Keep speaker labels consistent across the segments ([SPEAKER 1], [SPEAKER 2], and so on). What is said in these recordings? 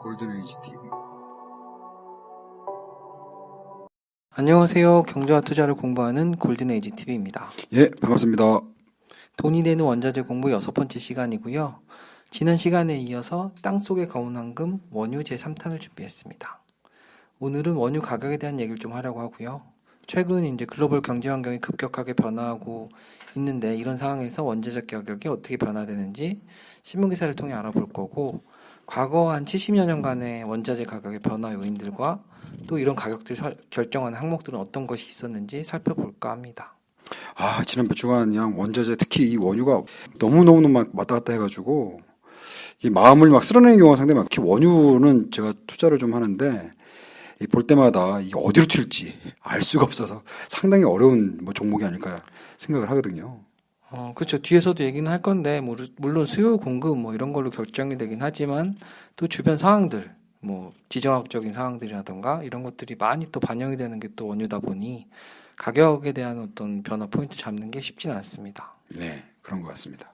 [SPEAKER 1] 골든에이지 TV.
[SPEAKER 2] 안녕하세요. 경제와 투자를 공부하는 골든에이지 TV입니다.
[SPEAKER 1] 예, 반갑습니다.
[SPEAKER 2] 돈이 되는 원자재 공부 6번째 시간이고요. 지난 시간에 이어서 땅속의 검은 황금 원유 제3탄을 준비했습니다. 오늘은 원유 가격에 대한 얘기를 좀 하려고 하고요. 최근 이제 글로벌 경제 환경이 급격하게 변화하고 있는데 이런 상황에서 원자재 가격이 어떻게 변화되는지 신문기사를 통해 알아볼 거고, 과거 한 70여 년간의 원자재 가격의 변화 요인들과 또 이런 가격들을 결정하는 항목들은 어떤 것이 있었는지 살펴볼까 합니다.
[SPEAKER 1] 지난 몇 주간 그냥 원자재, 특히 이 원유가 너무너무 막 왔다 갔다 해가지고 이 마음을 막 쓸어내는 경우가 상당히 많고, 특히 원유는 제가 투자를 좀 하는데 이 볼 때마다 이게 어디로 튈지 알 수가 없어서 상당히 어려운 종목이 아닐까 생각을 하거든요.
[SPEAKER 2] 그렇죠. 뒤에서도 얘기는 할 건데, 물론 수요 공급 이런 걸로 결정이 되긴 하지만 또 주변 상황들, 지정학적인 상황들이라던가 이런 것들이 많이 또 반영이 되는 게 또 원유다 보니 가격에 대한 어떤 변화 포인트 잡는 게 쉽지는 않습니다.
[SPEAKER 1] 네, 그런 것 같습니다.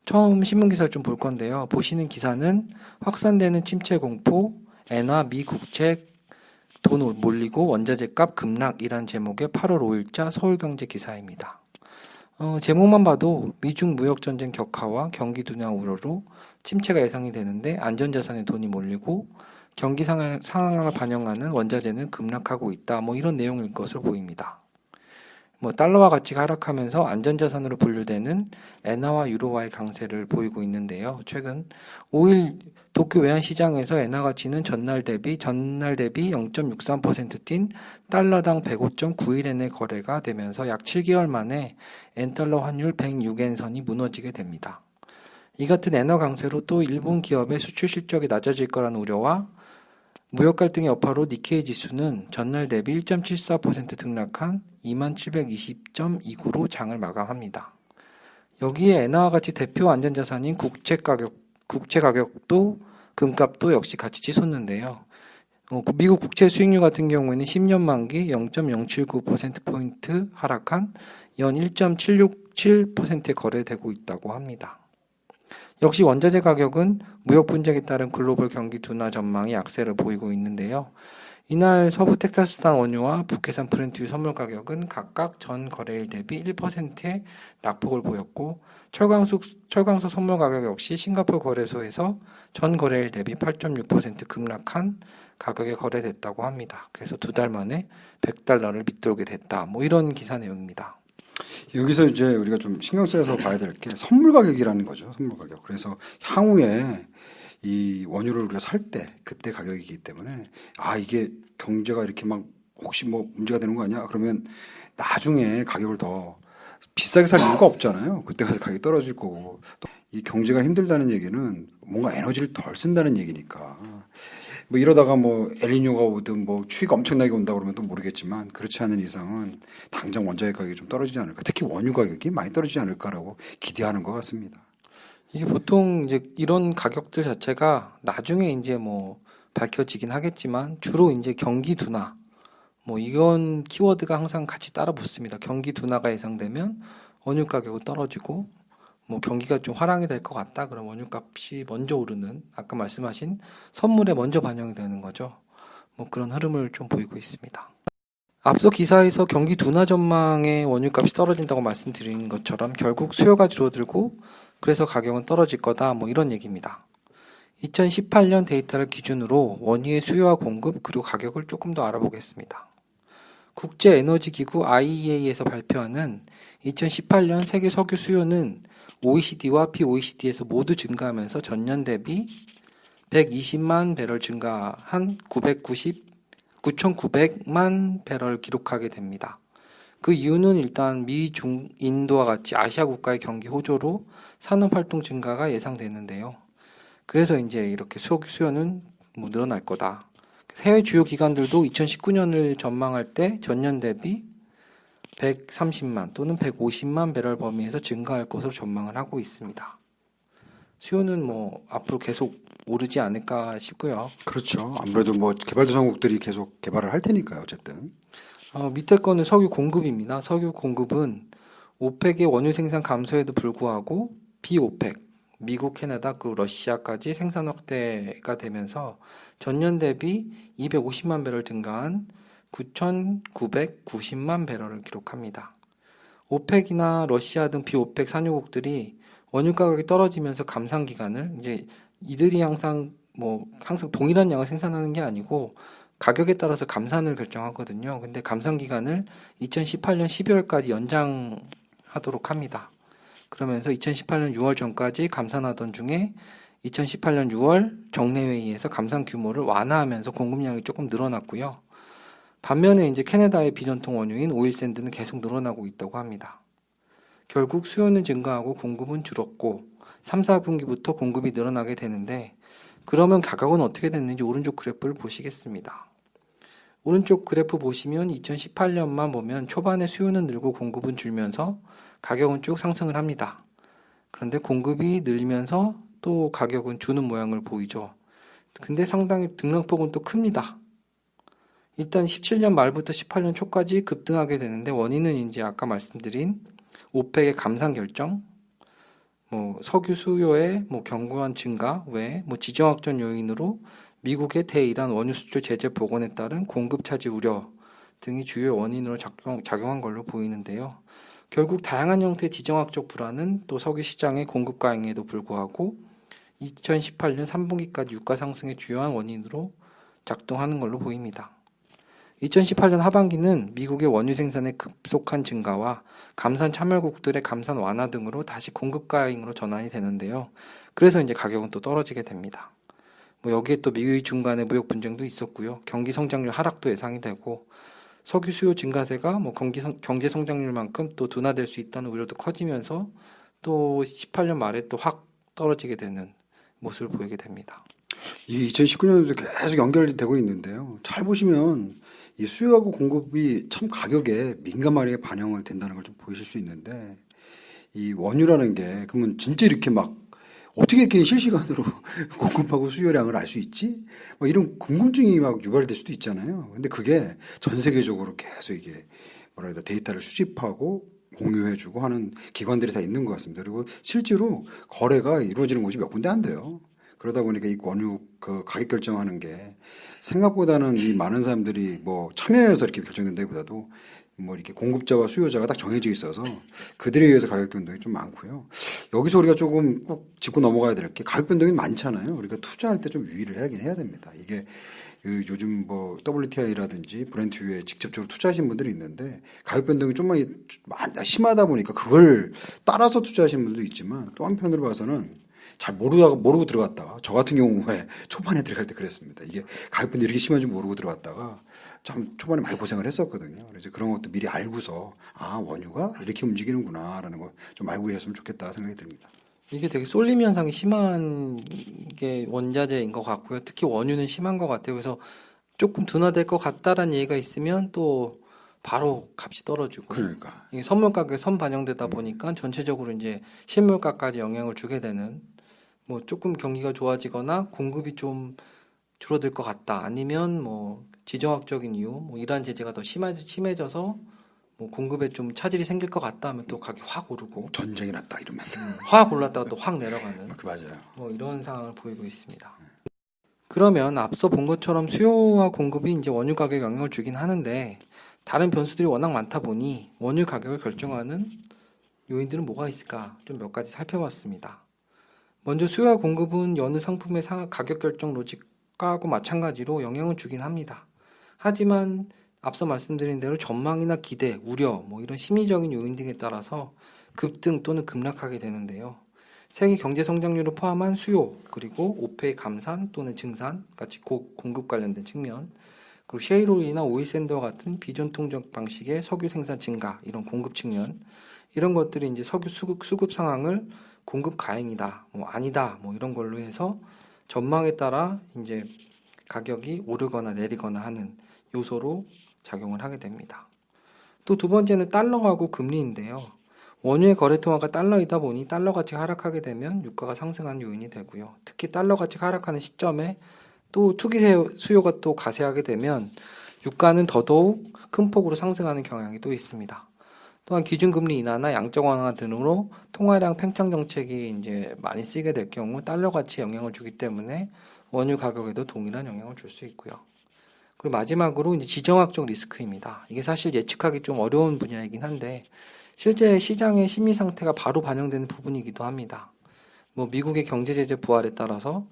[SPEAKER 2] 처음 신문 기사를 좀 볼 건데요. 보시는 기사는 확산되는 침체 공포, 엔화 미 국채 돈 몰리고 원자재 값 급락이란 제목의 8월 5일자 서울경제 기사입니다. 제목만 봐도 미중 무역 전쟁 격화와 경기 둔화 우려로 침체가 예상이 되는데 안전자산에 돈이 몰리고 경기 상황을 반영하는 원자재는 급락하고 있다. 이런 내용일 것으로 보입니다. 달러와 가치가 하락하면서 안전자산으로 분류되는 엔화와 유로화의 강세를 보이고 있는데요. 최근 5일 도쿄 외환시장에서 엔화 가치는 전날 대비 0.63% 뛴 달러당 105.91엔의 거래가 되면서 약 7개월 만에 엔달러 환율 106엔 선이 무너지게 됩니다. 이 같은 엔화 강세로 또 일본 기업의 수출 실적이 낮아질 거라는 우려와 무역 갈등의 여파로 니케이 지수는 전날 대비 1.74% 등락한 2720.29로 장을 마감합니다. 여기에 엔화와 같이 대표 안전자산인 국채 가격도 금값도 역시 같이 치솟는데요. 미국 국채 수익률 같은 경우에는 10년 만기 0.079%포인트 하락한 연 1.767%에 거래되고 있다고 합니다. 역시 원자재 가격은 무역 분쟁에 따른 글로벌 경기 둔화 전망이 약세를 보이고 있는데요. 이날 서부 텍사스산 원유와 북해산 브렌트유 선물 가격은 각각 전 거래일 대비 1%의 낙폭을 보였고, 철강소 선물 가격 역시 싱가포르 거래소에서 전 거래일 대비 8.6% 급락한 가격에 거래됐다고 합니다. 그래서 2달 만에 100달러를 밑돌게 됐다. 이런 기사 내용입니다.
[SPEAKER 1] 여기서 이제 우리가 좀 신경 써서 봐야 될 게 선물 가격이라는 거죠. 선물 가격. 그래서 향후에 이 원유를 우리가 살 때 그때 가격이기 때문에 이게 경제가 이렇게 막 혹시 문제가 되는 거 아니야? 그러면 나중에 가격을 더 비싸게 살 이유가 없잖아요. 그때 가서 가격이 떨어질 거고, 또 이 경제가 힘들다는 얘기는 뭔가 에너지를 덜 쓴다는 얘기니까. 이러다가 엘니뇨가 오든 추위가 엄청나게 온다 그러면 또 모르겠지만, 그렇지 않은 이상은 당장 원자재 가격이 좀 떨어지지 않을까, 특히 원유 가격이 많이 떨어지지 않을까라고 기대하는 것 같습니다.
[SPEAKER 2] 이게 보통 이제 이런 가격들 자체가 나중에 이제 밝혀지긴 하겠지만, 주로 이제 경기 둔화, 이건 키워드가 항상 같이 따라 붙습니다. 경기 둔화가 예상되면 원유 가격은 떨어지고, 경기가 좀 화랑이 될 것 같다 그럼 원유 값이 먼저 오르는, 아까 말씀하신 선물에 먼저 반영이 되는 거죠. 그런 흐름을 좀 보이고 있습니다. 앞서 기사에서 경기 둔화 전망에 원유 값이 떨어진다고 말씀드린 것처럼 결국 수요가 줄어들고 그래서 가격은 떨어질 거다, 이런 얘기입니다. 2018년 데이터를 기준으로 원유의 수요와 공급 그리고 가격을 조금 더 알아보겠습니다. 국제에너지기구 IEA에서 발표하는 2018년 세계 석유 수요는 OECD와 POECD에서 모두 증가하면서 전년 대비 120만 배럴 증가한 9,900만 배럴 기록하게 됩니다. 그 이유는 일단 미, 중, 인도와 같이 아시아 국가의 경기 호조로 산업활동 증가가 예상되는데요. 그래서 이제 이렇게 수요는 늘어날 거다. 해외 주요 기관들도 2019년을 전망할 때 전년 대비 130만 또는 150만 배럴 범위에서 증가할 것으로 전망을 하고 있습니다. 수요는 앞으로 계속 오르지 않을까 싶고요.
[SPEAKER 1] 그렇죠. 아무래도 개발도상국들이 계속 개발을 할 테니까요, 어쨌든.
[SPEAKER 2] 밑에 거는 석유 공급입니다. 석유 공급은 오펙의 원유 생산 감소에도 불구하고 비오펙, 미국, 캐나다, 그 러시아까지 생산 확대가 되면서 전년 대비 250만 배럴 증가한 9,990만 배럴을 기록합니다. 오펙이나 러시아 등 비오펙 산유국들이 원유 가격이 떨어지면서 감산 기간을 이제 이들이 항상 동일한 양을 생산하는 게 아니고 가격에 따라서 감산을 결정하거든요. 근데 감산 기간을 2018년 12월까지 연장하도록 합니다. 그러면서 2018년 6월 전까지 감산하던 중에 2018년 6월 정례회의에서 감산 규모를 완화하면서 공급량이 조금 늘어났고요. 반면에 이제 캐나다의 비전통 원유인 오일샌드는 계속 늘어나고 있다고 합니다. 결국 수요는 증가하고 공급은 줄었고 3, 4분기부터 공급이 늘어나게 되는데 그러면 가격은 어떻게 됐는지 오른쪽 그래프를 보시겠습니다. 오른쪽 그래프 보시면 2018년만 보면 초반에 수요는 늘고 공급은 줄면서 가격은 쭉 상승을 합니다. 그런데 공급이 늘면서 또 가격은 주는 모양을 보이죠. 근데 상당히 등락폭은 또 큽니다. 일단 17년 말부터 18년 초까지 급등하게 되는데 원인은 이제 아까 말씀드린 오펙의 감산 결정, 석유 수요의 견고한 증가 외에 지정학적 요인으로 미국의 대이란 원유 수출 제재 복원에 따른 공급 차질 우려 등이 주요 원인으로 작용한 걸로 보이는데요. 결국 다양한 형태의 지정학적 불안은 또 석유 시장의 공급 과잉에도 불구하고 2018년 3분기까지 유가 상승의 주요한 원인으로 작동하는 걸로 보입니다. 2018년 하반기는 미국의 원유 생산의 급속한 증가와 감산 참여국들의 감산 완화 등으로 다시 공급 과잉으로 전환이 되는데요. 그래서 이제 가격은 또 떨어지게 됩니다. 여기에 또 미의 중간에 무역 분쟁도 있었고요. 경기 성장률 하락도 예상이 되고 석유 수요 증가세가 경제 성장률만큼 또 둔화될 수 있다는 우려도 커지면서 또 18년 말에 또 확 떨어지게 되는 모습을 보이게 됩니다.
[SPEAKER 1] 이게 2019년에도 계속 연결이 되고 있는데요. 잘 보시면 이 수요하고 공급이 참 가격에 민감하게 반영을 된다는 걸 좀 보이실 수 있는데 이 원유라는 게 그러면 진짜 이렇게 막 어떻게 이렇게 실시간으로 공급하고 수요량을 알 수 있지? 이런 궁금증이 막 유발될 수도 있잖아요. 근데 그게 전 세계적으로 계속 이게 데이터를 수집하고 공유해주고 하는 기관들이 다 있는 것 같습니다. 그리고 실제로 거래가 이루어지는 곳이 몇 군데 안 돼요. 그러다 보니까 이 원유 그 가격 결정하는 게 생각보다는 이 많은 사람들이 참여해서 이렇게 결정된다기보다도 이렇게 공급자와 수요자가 딱 정해져 있어서 그들에 의해서 가격 변동이 좀 많고요. 여기서 우리가 조금 꼭 짚고 넘어가야 될 게 가격 변동이 많잖아요. 우리가 투자할 때 좀 유의를 하긴 해야 됩니다. 이게 요즘 WTI라든지 브렌트유에 직접적으로 투자하신 분들이 있는데 가격 변동이 좀만 심하다 보니까 그걸 따라서 투자하시는 분들도 있지만 또 한편으로 봐서는 잘 모르고 들어갔다가 저 같은 경우에 초반에 들어갈 때 그랬습니다. 이게 가격 변동이 이렇게 심한 줄 모르고 들어갔다가 참 초반에 많이 고생을 했었거든요. 그래서 그런 것도 미리 알고서 원유가 이렇게 움직이는구나라는 거 좀 알고 계셨으면 좋겠다 생각이 듭니다.
[SPEAKER 2] 이게 되게 쏠림 현상이 심한 게 원자재인 것 같고요. 특히 원유는 심한 것 같아요. 그래서 조금 둔화될 것 같다라는 얘기가 있으면 또 바로 값이 떨어지고.
[SPEAKER 1] 그러니까.
[SPEAKER 2] 이게 선물 가격에 반영되다 보니까 전체적으로 이제 실물가까지 영향을 주게 되는 조금 경기가 좋아지거나 공급이 좀 줄어들 것 같다. 아니면 지정학적인 이유, 이란 제재가 더 심해져서 공급에 좀 차질이 생길 것 같다 하면 또 가격이 확 오르고
[SPEAKER 1] 전쟁이 났다 이러면.
[SPEAKER 2] 확 올랐다가 또 확 내려가는
[SPEAKER 1] 맞아요.
[SPEAKER 2] 이런 상황을 보이고 있습니다. 그러면 앞서 본 것처럼 수요와 공급이 이제 원유 가격에 영향을 주긴 하는데 다른 변수들이 워낙 많다 보니 원유 가격을 결정하는 요인들은 뭐가 있을까 좀 몇 가지 살펴봤습니다. 먼저 수요와 공급은 여느 상품의 가격 결정 로직하고 마찬가지로 영향을 주긴 합니다. 하지만 앞서 말씀드린 대로 전망이나 기대, 우려, 이런 심리적인 요인 등에 따라서 급등 또는 급락하게 되는데요. 세계 경제 성장률을 포함한 수요, 그리고 오페의 감산 또는 증산 같이 공급 관련된 측면, 그리고 셰일오일이나 오일샌드와 같은 비전통적 방식의 석유 생산 증가, 이런 공급 측면, 이런 것들이 이제 석유 수급 상황을 공급 가행이다, 아니다, 이런 걸로 해서 전망에 따라 이제 가격이 오르거나 내리거나 하는 요소로 작용을 하게 됩니다. 또 두 번째는 달러하고 금리인데요. 원유의 거래 통화가 달러이다 보니 달러 가치가 하락하게 되면 유가가 상승하는 요인이 되고요. 특히 달러 가치가 하락하는 시점에 또 투기 수요가 또 가세하게 되면 유가는 더더욱 큰 폭으로 상승하는 경향이 또 있습니다. 또한 기준금리 인하나 양적 완화 등으로 통화량 팽창 정책이 이제 많이 쓰이게 될 경우 달러 가치에 영향을 주기 때문에 원유 가격에도 동일한 영향을 줄 수 있고요. 그리고 마지막으로 이제 지정학적 리스크입니다. 이게 사실 예측하기 좀 어려운 분야이긴 한데 실제 시장의 심리 상태가 바로 반영되는 부분이기도 합니다. 뭐 미국의 경제 제재 부활에 따라서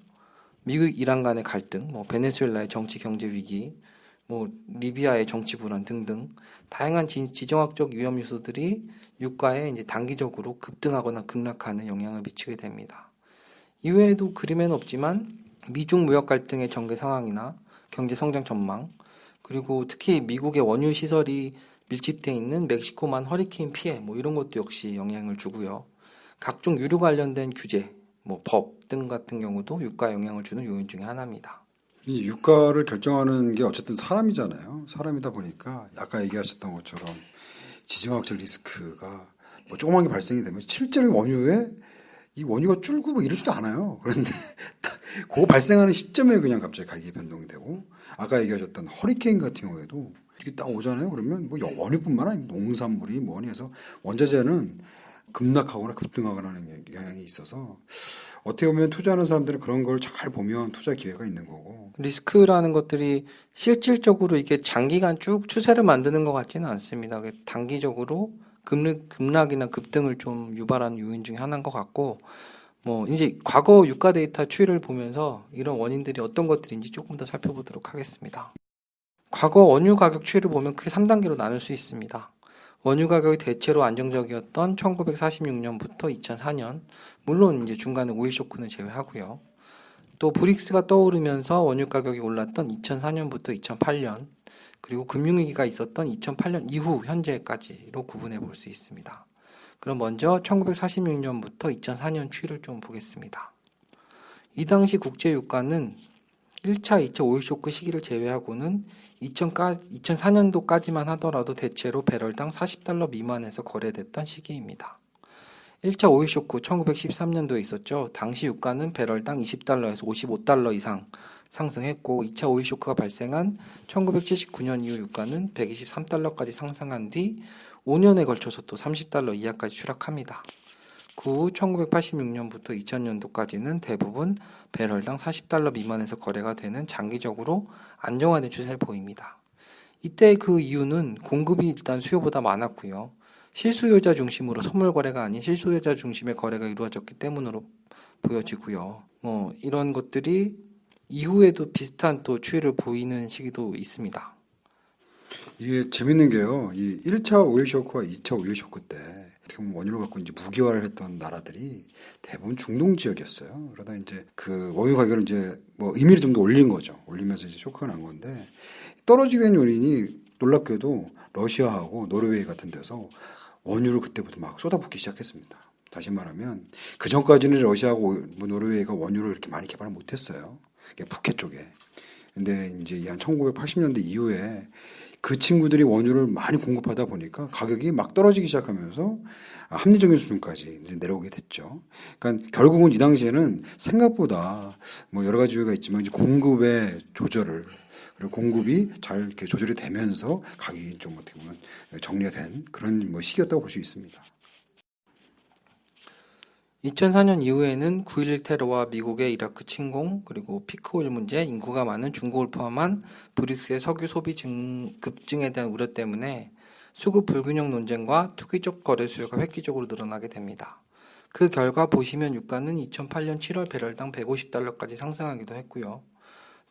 [SPEAKER 2] 미국 이란 간의 갈등, 뭐 베네수엘라의 정치 경제 위기, 뭐 리비아의 정치 불안 등등 다양한 지정학적 위험 요소들이 유가에 이제 단기적으로 급등하거나 급락하는 영향을 미치게 됩니다. 이외에도 그림에는 없지만 미중 무역 갈등의 전개 상황이나 경제 성장 전망, 그리고 특히 미국의 원유 시설이 밀집되어 있는 멕시코만 허리케인 피해, 뭐 이런 것도 역시 영향을 주고요. 각종 유류 관련된 규제, 뭐 법 등 같은 경우도 유가에 영향을 주는 요인 중에 하나입니다.
[SPEAKER 1] 이 유가를 결정하는 게 어쨌든 사람이잖아요. 사람이다 보니까 아까 얘기하셨던 것처럼 지정학적 리스크가 뭐 조그만 게 발생이 되면 실제로 원유에 이 원유가 줄고 뭐 이러지도 않아요. 그런데 딱 그거 발생하는 시점에 그냥 갑자기 가격이 변동이 되고 아까 얘기하셨던 허리케인 같은 경우에도 이렇게 딱 오잖아요. 그러면 뭐 원유뿐만 아니라 농산물이 뭐니 해서 원자재는 급락하거나 급등하거나 하는 영향이 있어서 어떻게 보면 투자하는 사람들은 그런 걸 잘 보면 투자 기회가 있는 거고.
[SPEAKER 2] 리스크라는 것들이 실질적으로 이게 장기간 쭉 추세를 만드는 것 같지는 않습니다. 단기적으로 급락이나 급등을 좀 유발하는 요인 중에 하나인 것 같고, 뭐 이제 과거 유가 데이터 추이를 보면서 이런 원인들이 어떤 것들인지 조금 더 살펴보도록 하겠습니다. 과거 원유 가격 추이를 보면 크게 3단계로 나눌 수 있습니다. 원유 가격이 대체로 안정적이었던 1946년부터 2004년, 물론 이제 중간에 오일 쇼크는 제외하고요. 또 브릭스가 떠오르면서 원유 가격이 올랐던 2004년부터 2008년, 그리고 금융위기가 있었던 2008년 이후 현재까지로 구분해 볼 수 있습니다. 그럼 먼저 1946년부터 2004년 추이를 좀 보겠습니다. 이 당시 국제 유가는 1차, 2차 오일 쇼크 시기를 제외하고는 2004년도까지만 하더라도 대체로 배럴당 40달러 미만에서 거래됐던 시기입니다. 1차 오일 쇼크 1913년도에 있었죠. 당시 유가는 배럴당 20달러에서 55달러 이상 상승했고 2차 오일 쇼크가 발생한 1979년 이후 유가는 123달러까지 상승한 뒤 5년에 걸쳐서 또 30달러 이하까지 추락합니다. 그 후 1986년부터 2000년도까지는 대부분 배럴당 40달러 미만에서 거래가 되는 장기적으로 안정화된 추세를 보입니다. 이때 그 이유는 공급이 일단 수요보다 많았고요. 실수요자 중심으로 선물 거래가 아닌 실수요자 중심의 거래가 이루어졌기 때문으로 보여지고요. 뭐 이런 것들이 이후에도 비슷한 또 추이를 보이는 시기도 있습니다.
[SPEAKER 1] 이게 재밌는 게요. 이 1차 오일 쇼크와 2차 오일 쇼크 때 어떻게 보면 원유를 갖고 이제 무기화를 했던 나라들이 대부분 중동 지역이었어요. 그러다 이제 그 원유 가격을 이제 뭐 의미를 좀 더 올린 거죠. 올리면서 이제 쇼크가 난 건데 떨어지게 된 요인이 놀랍게도 러시아하고 노르웨이 같은 데서 원유를 그때부터 막 쏟아붓기 시작했습니다. 다시 말하면 그 전까지는 러시아하고 노르웨이가 원유를 이렇게 많이 개발을 못했어요. 북해 쪽에. 근데 이제 한 1980년대 이후에 그 친구들이 원유를 많이 공급하다 보니까 가격이 막 떨어지기 시작하면서 합리적인 수준까지 이제 내려오게 됐죠. 그러니까 결국은 이 당시에는 생각보다 뭐 여러 가지 이유가 있지만 이제 공급의 조절을 그리고 공급이 잘 이렇게 조절이 되면서 가격이 좀 어떻게 보면 정리가 된 그런 뭐 시기였다고 볼 수 있습니다.
[SPEAKER 2] 2004년 이후에는 9.11 테러와 미국의 이라크 침공, 그리고 피크오일 문제, 인구가 많은 중국을 포함한 브릭스의 석유 소비 급증에 대한 우려 때문에 수급 불균형 논쟁과 투기적 거래 수요가 획기적으로 늘어나게 됩니다. 그 결과 보시면 유가는 2008년 7월 배럴당 150달러까지 상승하기도 했고요.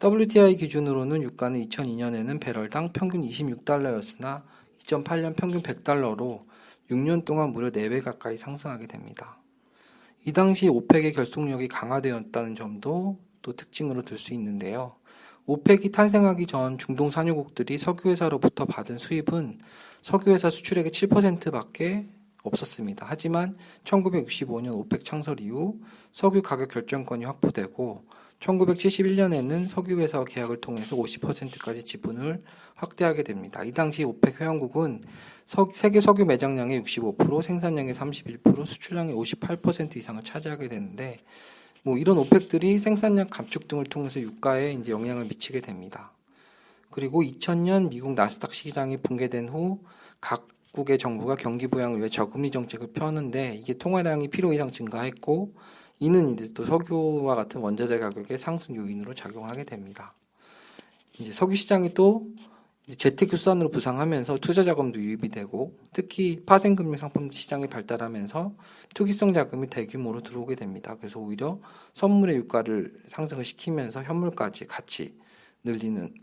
[SPEAKER 2] WTI 기준으로는 유가는 2002년에는 배럴당 평균 26달러였으나 2008년 평균 100달러로 6년 동안 무려 4배 가까이 상승하게 됩니다. 이 당시 오펙의 결속력이 강화되었다는 점도 또 특징으로 들 수 있는데요. 오펙이 탄생하기 전 중동 산유국들이 석유회사로부터 받은 수입은 석유회사 수출액의 7%밖에 없었습니다. 하지만 1965년 오펙 창설 이후 석유 가격 결정권이 확보되고 1971년에는 석유회사와 계약을 통해서 50%까지 지분을 확대하게 됩니다. 이 당시 오펙 회원국은 세계 석유 매장량의 65%, 생산량의 31%, 수출량의 58% 이상을 차지하게 되는데, 뭐 이런 오펙들이 생산량 감축 등을 통해서 유가에 이제 영향을 미치게 됩니다. 그리고 2000년 미국 나스닥 시장이 붕괴된 후 각 국의 정부가 경기 부양을 위해 저금리 정책을 펴는데 이게 통화량이 필요 이상 증가했고 이는 이제 또 석유와 같은 원자재 가격의 상승 요인으로 작용하게 됩니다. 이제 석유 시장이 또 재테크 수단으로 부상하면서 투자 자금도 유입이 되고 특히 파생금융 상품 시장이 발달하면서 투기성 자금이 대규모로 들어오게 됩니다. 그래서 오히려 선물의 유가를 상승을 시키면서 현물까지 같이 늘리는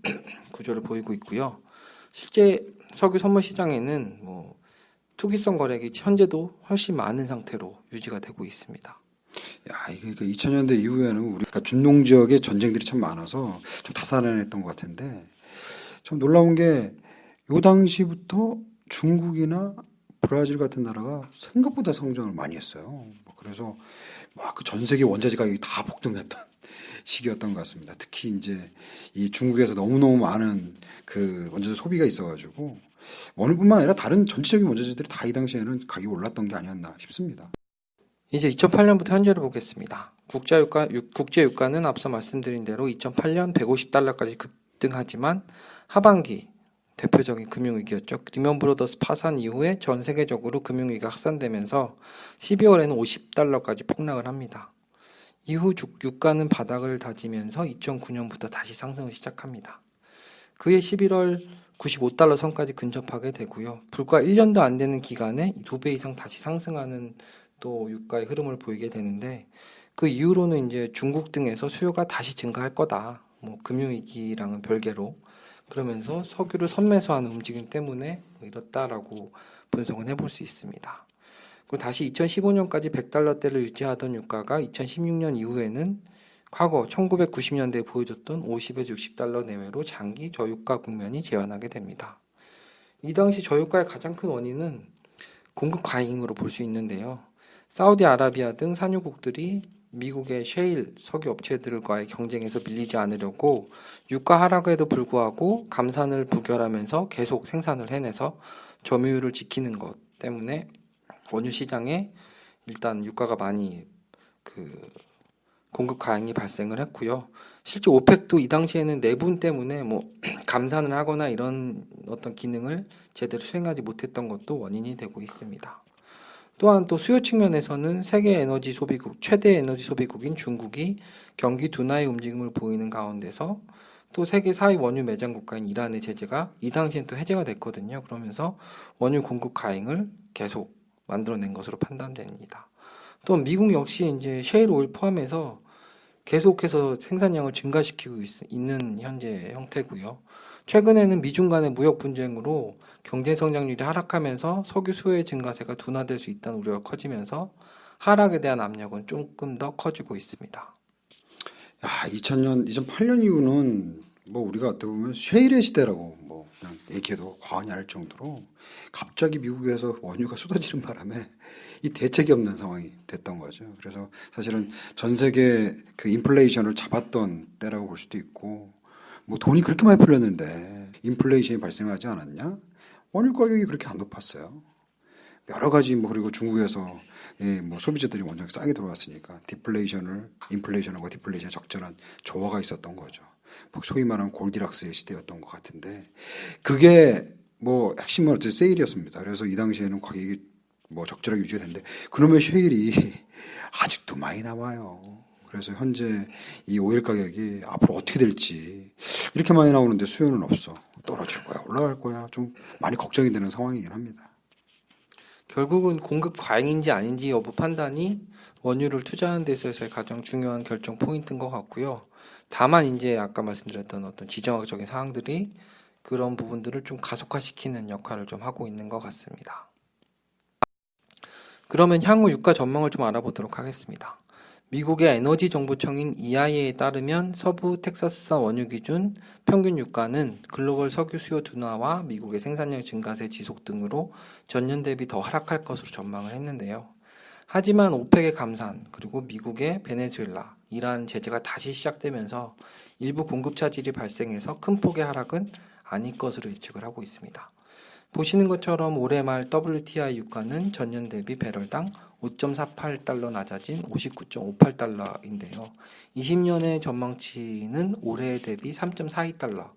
[SPEAKER 2] 구조를 보이고 있고요. 실제 석유 선물 시장에는 투기성 거래액이 현재도 훨씬 많은 상태로 유지가 되고 있습니다.
[SPEAKER 1] 야, 이게 2000년대 이후에는 우리가 중동 지역에 전쟁들이 참 많아서 좀 다산화했던 것 같은데 참 놀라운 게 요 당시부터 중국이나 브라질 같은 나라가 생각보다 성장을 많이 했어요. 그래서 막 그 전 세계 원자재 가격이 다 폭등했던 시기였던 것 같습니다. 특히 이제 이 중국에서 너무너무 많은 그 원자재 소비가 있어가지고 원유뿐만 아니라 다른 전체적인 원자재들이 다 이 당시에는 가격이 올랐던 게 아니었나 싶습니다.
[SPEAKER 2] 이제 2008년부터 현재를 보겠습니다. 국제유가는 앞서 말씀드린 대로 2008년 150달러까지 급등하지만 하반기 대표적인 금융위기였죠. 리먼 브로더스 파산 이후에 전 세계적으로 금융위기가 확산되면서 12월에는 50달러까지 폭락을 합니다. 이후 유가는 바닥을 다지면서 2009년부터 다시 상승을 시작합니다. 그해 11월 95달러 선까지 근접하게 되고요. 불과 1년도 안 되는 기간에 2배 이상 다시 상승하는 또 유가의 흐름을 보이게 되는데 그 이후로는 이제 중국 등에서 수요가 다시 증가할 거다. 금융위기랑은 별개로 그러면서 석유를 선매수하는 움직임 때문에 이렇다라고 분석은 해볼 수 있습니다. 그리고 다시 2015년까지 100달러대를 유지하던 유가가 2016년 이후에는 과거 1990년대에 보여줬던 50에서 60달러 내외로 장기 저유가 국면이 재현하게 됩니다. 이 당시 저유가의 가장 큰 원인은 공급 과잉으로 볼 수 있는데요. 사우디아라비아 등 산유국들이 미국의 셰일 석유 업체들과의 경쟁에서 밀리지 않으려고 유가 하락에도 불구하고 감산을 부결하면서 계속 생산을 해내서 점유율을 지키는 것 때문에 원유 시장에 일단 유가가 많이 공급 과잉이 발생을 했고요. 실제 오펙도 이 당시에는 내분 때문에 감산을 하거나 이런 어떤 기능을 제대로 수행하지 못했던 것도 원인이 되고 있습니다. 또한 또 수요 측면에서는 세계 에너지 소비국, 최대 에너지 소비국인 중국이 경기 둔화의 움직임을 보이는 가운데서 또 세계 4위 원유 매장 국가인 이란의 제재가 이 당시엔 또 해제가 됐거든요. 그러면서 원유 공급 과잉을 계속 만들어낸 것으로 판단됩니다. 또 미국 역시 이제 셰일 오일 포함해서 계속해서 생산량을 증가시키고 있는 현재 형태고요. 최근에는 미중 간의 무역 분쟁으로 경제 성장률이 하락하면서 석유 수요의 증가세가 둔화될 수 있다는 우려가 커지면서 하락에 대한 압력은 조금 더 커지고 있습니다.
[SPEAKER 1] 2008년 이후는 우리가 어떻게 보면 쉐일의 시대라고 그냥 얘기해도 과언이 아닐 정도로 갑자기 미국에서 원유가 쏟아지는 바람에 이 대책이 없는 상황이 됐던 거죠. 그래서 사실은 전 세계 그 인플레이션을 잡았던 때라고 볼 수도 있고 돈이 그렇게 많이 풀렸는데 인플레이션이 발생하지 않았냐? 원유 가격이 그렇게 안 높았어요. 여러 가지 그리고 중국에서 소비자들이 워낙 싸게 들어왔으니까 인플레이션과 디플레이션의 적절한 조화가 있었던 거죠. 소위 말하는 골디락스의 시대였던 것 같은데 그게 핵심은 어쨌든 세일이었습니다. 그래서 이 당시에는 가격이 적절하게 유지가 됐는데 그놈의 쉐일이 아직도 많이 남아요. 그래서 현재 이 오일 가격이 앞으로 어떻게 될지 이렇게 많이 나오는데 수요는 없어. 떨어질 거야, 올라갈 거야. 좀 많이 걱정이 되는 상황이긴 합니다.
[SPEAKER 2] 결국은 공급 과잉인지 아닌지 여부 판단이 원유를 투자하는 데 있어서의 가장 중요한 결정 포인트인 것 같고요. 다만 이제 아까 말씀드렸던 어떤 지정학적인 사항들이 그런 부분들을 좀 가속화시키는 역할을 좀 하고 있는 것 같습니다. 그러면 향후 유가 전망을 좀 알아보도록 하겠습니다. 미국의 에너지 정보청인 EIA에 따르면 서부 텍사스산 원유 기준 평균 유가는 글로벌 석유 수요 둔화와 미국의 생산량 증가세 지속 등으로 전년 대비 더 하락할 것으로 전망을 했는데요. 하지만 오펙의 감산 그리고 미국의 베네수엘라, 이란 제재가 다시 시작되면서 일부 공급 차질이 발생해서 큰 폭의 하락은 아닐 것으로 예측을 하고 있습니다. 보시는 것처럼 올해 말 WTI 유가는 전년 대비 배럴당 5.48달러 낮아진 59.58달러인데요. 20년의 전망치는 올해 대비 3.42달러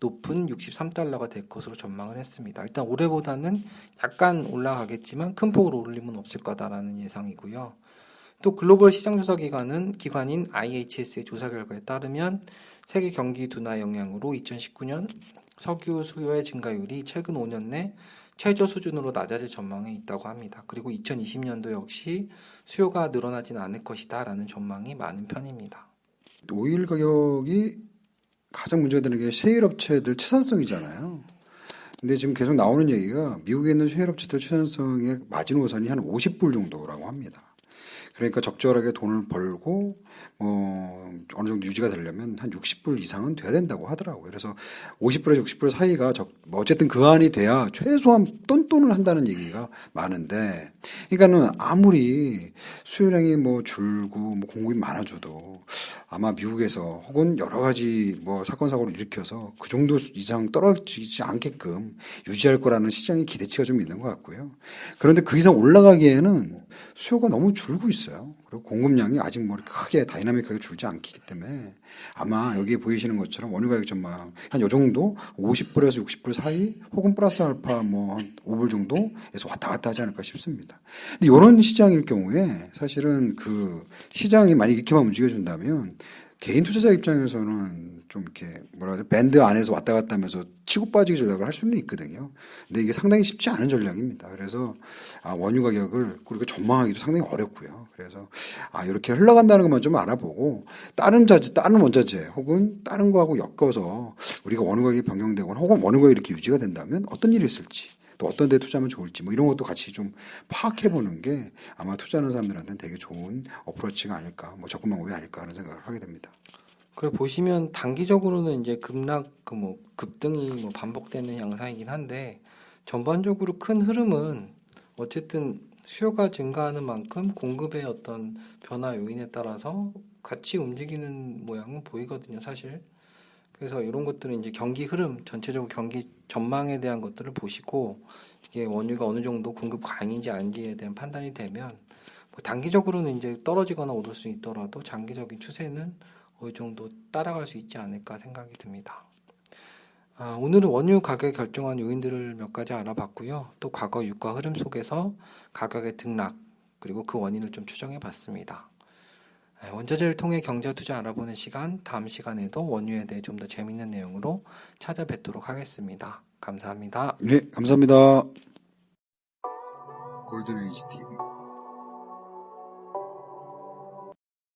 [SPEAKER 2] 높은 63달러가 될 것으로 전망을 했습니다. 일단 올해보다는 약간 올라가겠지만 큰 폭으로 오를 리는 없을 거다라는 예상이고요. 또 글로벌 시장조사 기관인 IHS의 조사 결과에 따르면 세계 경기 둔화 영향으로 2019년 석유 수요의 증가율이 최근 5년 내 최저 수준으로 낮아질 전망이 있다고 합니다. 그리고 2020년도 역시 수요가 늘어나진 않을 것이다 라는 전망이 많은 편입니다.
[SPEAKER 1] 오일 가격이 가장 문제가 되는 게 셰일 업체들 채산성이잖아요. 근데 지금 계속 나오는 얘기가 미국에 있는 셰일 업체들 채산성의 마지노선이 한 50불 정도라고 합니다. 그러니까 적절하게 돈을 벌고 어느 정도 유지가 되려면 한 60불 이상은 돼야 된다고 하더라고요. 그래서 50불에서 60불 사이가 어쨌든 그 안이 돼야 최소한 똔똔을 한다는 얘기가 많은데, 그러니까는 아무리 수요량이 줄고 공급이 많아져도 아마 미국에서 혹은 여러 가지 사건 사고를 일으켜서 그 정도 이상 떨어지지 않게끔 유지할 거라는 시장의 기대치가 좀 있는 것 같고요. 그런데 그 이상 올라가기에는 수요가 너무 줄고 있어요. 그리고 공급량이 아직 크게 다이나믹하게 줄지 않기 때문에 아마 여기에 보이시는 것처럼 원유 가격 전망 한 요 정도 50불에서 60불 사이 혹은 플러스 알파 한 5불 정도에서 왔다 갔다 하지 않을까 싶습니다. 근데 이런 시장일 경우에 사실은 그 시장이 만약 이렇게만 움직여준다면 개인 투자자 입장에서는 좀 이렇게 밴드 안에서 왔다 갔다 하면서 치고 빠지기 전략을 할 수는 있거든요. 근데 이게 상당히 쉽지 않은 전략입니다. 그래서 원유 가격을 그리고 전망하기도 상당히 어렵고요. 그래서 이렇게 흘러간다는 것만 좀 알아보고 다른 원자재 혹은 다른 거하고 엮어서 우리가 원유 가격이 변경되거나 혹은 원유 가격이 이렇게 유지가 된다면 어떤 일이 있을지, 또 어떤 데 투자하면 좋을지 이런 것도 같이 좀 파악해 보는 게 아마 투자하는 사람들한테는 되게 좋은 어프로치가 아닐까, 접근 방법이 아닐까 하는 생각을 하게 됩니다.
[SPEAKER 2] 그래 보시면 단기적으로는 이제 급등이 반복되는 양상이긴 한데, 전반적으로 큰 흐름은 어쨌든 수요가 증가하는 만큼 공급의 어떤 변화 요인에 따라서 같이 움직이는 모양은 보이거든요, 사실. 그래서 이런 것들은 이제 경기 흐름, 전체적으로 경기 전망에 대한 것들을 보시고 이게 원유가 어느 정도 공급 과잉인지 아닌지에 대한 판단이 되면 단기적으로는 이제 떨어지거나 오를 수 있더라도 장기적인 추세는 어느 정도 따라갈 수 있지 않을까 생각이 듭니다. 오늘은 원유 가격 결정한 요인들을 몇 가지 알아봤고요. 또 과거 유가 흐름 속에서 가격의 등락, 그리고 그 원인을 좀 추정해 봤습니다. 원자재를 통해 경제 투자 알아보는 시간, 다음 시간에도 원유에 대해 좀 더 재밌는 내용으로 찾아뵙도록 하겠습니다. 감사합니다.
[SPEAKER 1] 네, 감사합니다. 골든에이지 TV.